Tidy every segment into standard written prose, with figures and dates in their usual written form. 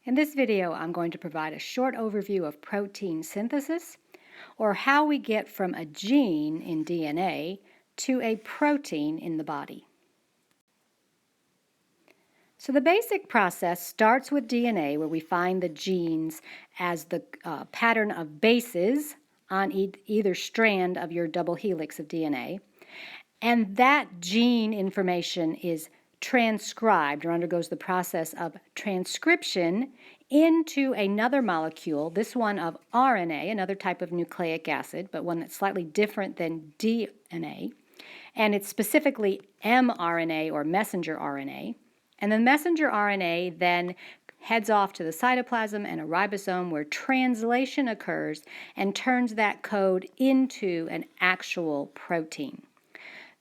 In this video, I'm going to provide a short overview of protein synthesis, or how we get from a gene in DNA to a protein in the body. So the basic process starts with DNA, where we find the genes as the pattern of bases on either strand of your double helix of DNA. And that gene information is transcribed or undergoes the process of transcription into another molecule, this one of RNA, another type of nucleic acid, but one that's slightly different than DNA. And it's specifically mRNA or messenger RNA. And the messenger RNA then heads off to the cytoplasm and a ribosome where translation occurs and turns that code into an actual protein.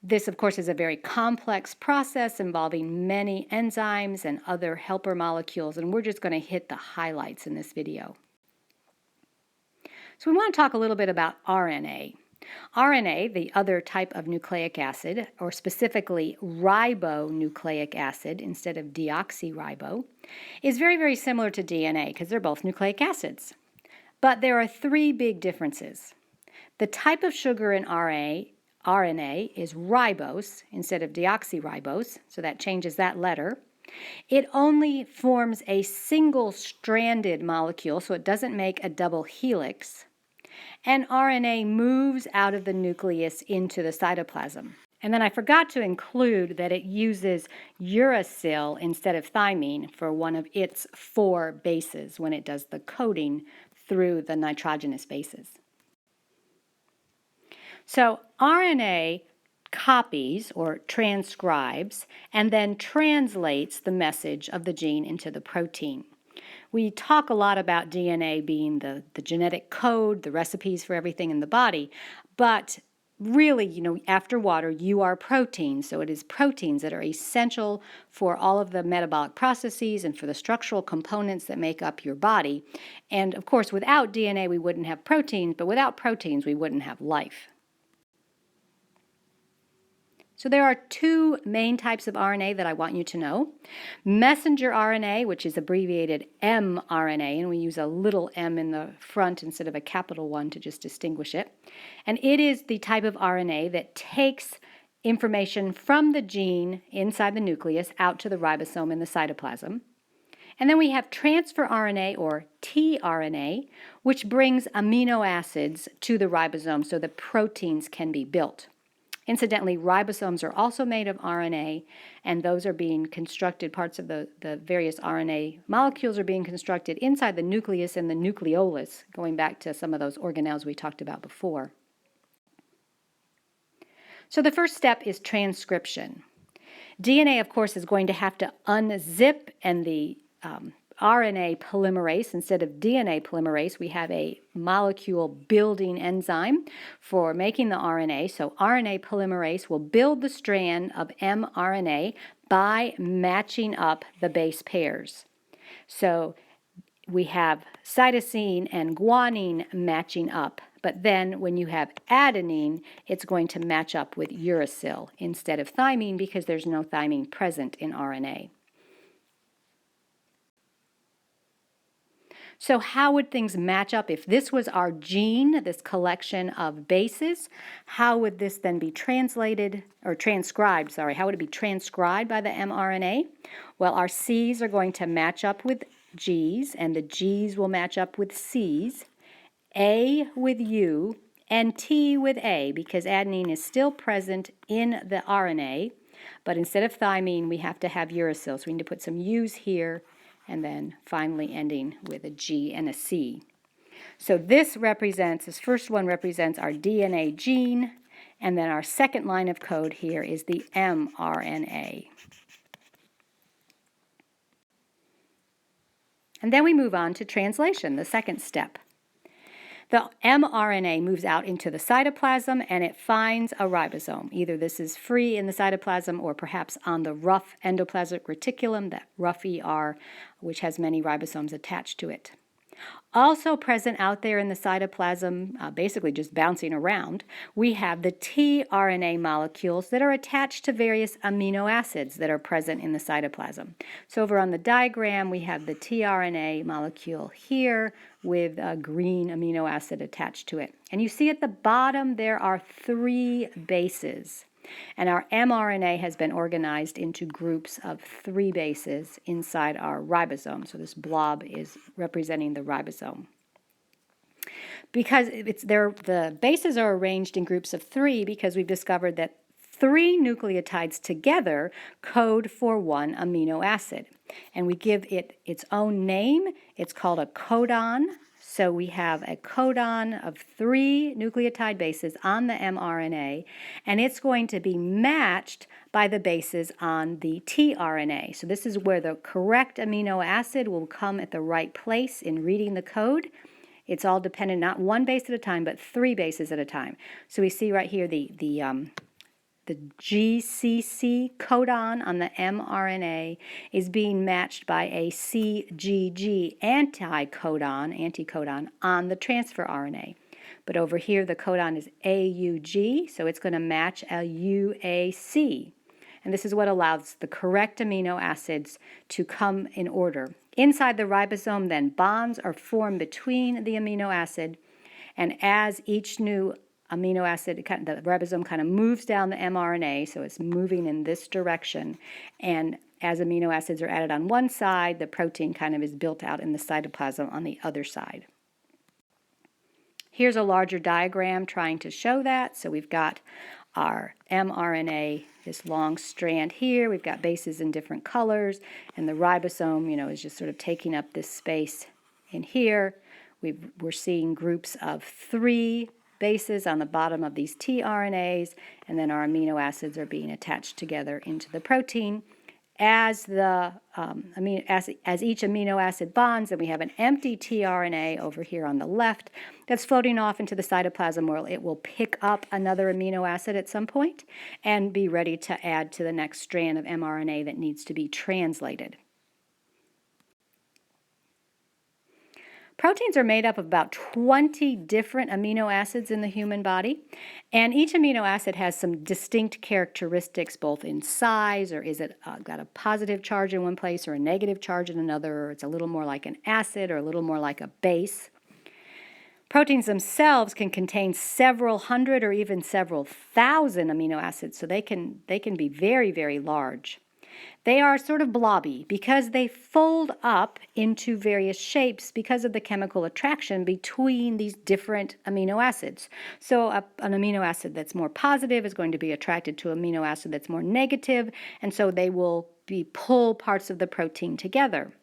This, of course, is a very complex process involving many enzymes and other helper molecules, and we're just going to hit the highlights in this video. So we want to talk a little bit about RNA. RNA, the other type of nucleic acid, or specifically ribonucleic acid instead of deoxyribo, is very, very similar to DNA because they're both nucleic acids. But there are three big differences. The type of sugar in RNA is ribose instead of deoxyribose, so that changes that letter. It only forms a single-stranded molecule, so it doesn't make a double helix. And RNA moves out of the nucleus into the cytoplasm. And then I forgot to include that it uses uracil instead of thymine for one of its 4 bases when it does the coding through the nitrogenous bases. So RNA copies or transcribes and then translates the message of the gene into the protein. We talk a lot about DNA being the genetic code, the recipes for everything in the body, but really, after water, you are proteins. So it is proteins that are essential for all of the metabolic processes and for the structural components that make up your body. And of course, without DNA, we wouldn't have proteins, but without proteins, we wouldn't have life. So there are 2 main types of RNA that I want you to know. Messenger RNA, which is abbreviated mRNA, and we use a little m in the front instead of a capital one to just distinguish it. And it is the type of RNA that takes information from the gene inside the nucleus out to the ribosome in the cytoplasm. And then we have transfer RNA, or tRNA, which brings amino acids to the ribosome so that proteins can be built. Incidentally, ribosomes are also made of RNA, and those are being constructed, parts of the various RNA molecules are being constructed inside the nucleus and the nucleolus, going back to some of those organelles we talked about before. So the first step is transcription. DNA, of course, is going to have to unzip, and the RNA polymerase, instead of DNA polymerase, we have a molecule building enzyme for making the RNA. So RNA polymerase will build the strand of mRNA by matching up the base pairs. So we have cytosine and guanine matching up, but then when you have adenine, it's going to match up with uracil instead of thymine because there's no thymine present in RNA. So how would things match up? If this was our gene, this collection of bases, how would this then be transcribed? How would it be transcribed by the mRNA? Well, our C's are going to match up with G's, and the G's will match up with C's, A with U, and T with A, because adenine is still present in the RNA, but instead of thymine, we have to have uracil. So we need to put some U's here, and then finally ending with a G and a C. So this first one represents our DNA gene, and then our second line of code here is the mRNA. And then we move on to translation, the second step. The mRNA moves out into the cytoplasm and it finds a ribosome. Either this is free in the cytoplasm or perhaps on the rough endoplasmic reticulum, that rough ER, which has many ribosomes attached to it. Also present out there in the cytoplasm, basically just bouncing around, we have the tRNA molecules that are attached to various amino acids that are present in the cytoplasm. So over on the diagram, we have the tRNA molecule here with a green amino acid attached to it. And you see at the bottom there are 3 bases. And our mRNA has been organized into groups of 3 bases inside our ribosome. So this blob is representing the ribosome. Because the bases are arranged in groups of 3 because we've discovered that 3 nucleotides together code for 1 amino acid. And we give it its own name. It's called a codon. So we have a codon of 3 nucleotide bases on the mRNA, and it's going to be matched by the bases on the tRNA. So this is where the correct amino acid will come at the right place in reading the code. It's all dependent, not 1 base at a time, but 3 bases at a time. So we see right here the GCC codon on the mRNA is being matched by a CGG anticodon on the transfer RNA. But over here, the codon is AUG, so it's going to match a UAC. And this is what allows the correct amino acids to come in order. Inside the ribosome, then, bonds are formed between the amino acid, and as each new amino acid, the ribosome kind of moves down the mRNA, so it's moving in this direction, and as amino acids are added on one side, the protein kind of is built out in the cytoplasm on the other side. Here's a larger diagram trying to show that. So we've got our mRNA, this long strand here. We've got bases in different colors, and the ribosome, is just sort of taking up this space in here. We're seeing groups of 3 bases on the bottom of these tRNAs, and then our amino acids are being attached together into the protein. As each amino acid bonds, and we have an empty tRNA over here on the left that's floating off into the cytoplasm where it will pick up another amino acid at some point and be ready to add to the next strand of mRNA that needs to be translated. Proteins are made up of about 20 different amino acids in the human body, and each amino acid has some distinct characteristics, both in size, or is it got a positive charge in one place or a negative charge in another, or it's a little more like an acid or a little more like a base. Proteins themselves can contain several hundred or even several thousand amino acids, so they can be very, very large. They are sort of blobby because they fold up into various shapes because of the chemical attraction between these different amino acids. So an amino acid that's more positive is going to be attracted to an amino acid that's more negative, and so they will pull parts of the protein together.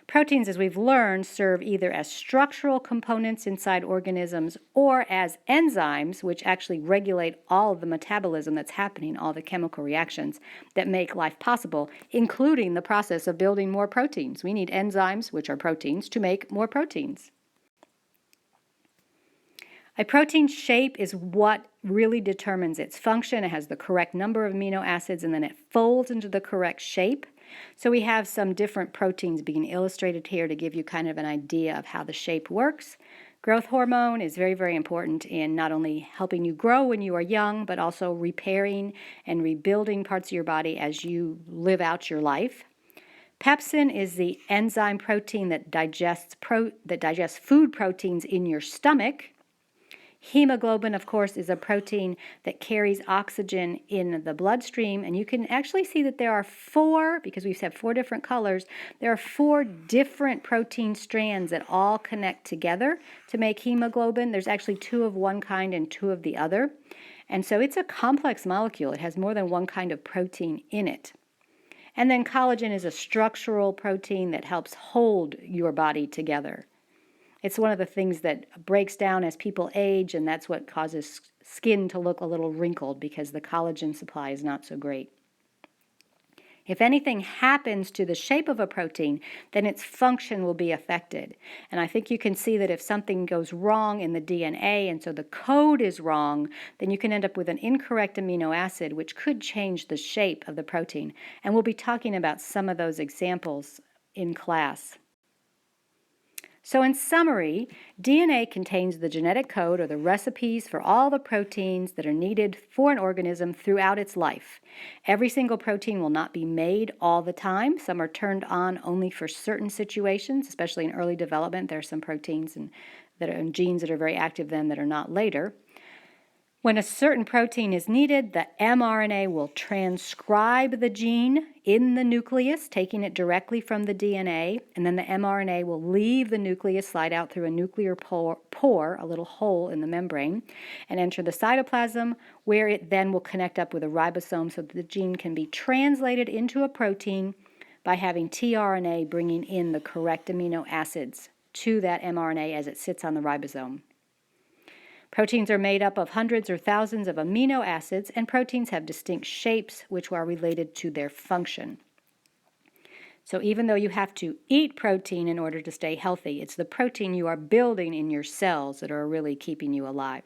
Proteins, as we've learned, serve either as structural components inside organisms or as enzymes, which actually regulate all of the metabolism that's happening, all the chemical reactions that make life possible, including the process of building more proteins. We need enzymes, which are proteins, to make more proteins. A protein's shape is what really determines its function. It has the correct number of amino acids, and then it folds into the correct shape. So we have some different proteins being illustrated here to give you kind of an idea of how the shape works. Growth hormone is very, very important in not only helping you grow when you are young, but also repairing and rebuilding parts of your body as you live out your life. Pepsin is the enzyme protein that digests food proteins in your stomach. Hemoglobin, of course, is a protein that carries oxygen in the bloodstream, and you can actually see that there are 4, because we've had 4 different colors, there are 4 different protein strands that all connect together to make hemoglobin. There's actually 2 of one kind and 2 of the other, and so it's a complex molecule. It has more than one kind of protein in it. And then collagen is a structural protein that helps hold your body together. It's one of the things that breaks down as people age, and that's what causes skin to look a little wrinkled because the collagen supply is not so great. If anything happens to the shape of a protein, then its function will be affected. And I think you can see that if something goes wrong in the DNA, and so the code is wrong, then you can end up with an incorrect amino acid, which could change the shape of the protein. And we'll be talking about some of those examples in class. So in summary, DNA contains the genetic code or the recipes for all the proteins that are needed for an organism throughout its life. Every single protein will not be made all the time. Some are turned on only for certain situations, especially in early development. There are some proteins and genes that are very active then that are not later. When a certain protein is needed, the mRNA will transcribe the gene in the nucleus, taking it directly from the DNA, and then the mRNA will leave the nucleus, slide out through a nuclear pore, a little hole in the membrane, and enter the cytoplasm, where it then will connect up with a ribosome so that the gene can be translated into a protein by having tRNA bringing in the correct amino acids to that mRNA as it sits on the ribosome. Proteins are made up of hundreds or thousands of amino acids, and proteins have distinct shapes which are related to their function. So even though you have to eat protein in order to stay healthy, it's the protein you are building in your cells that are really keeping you alive.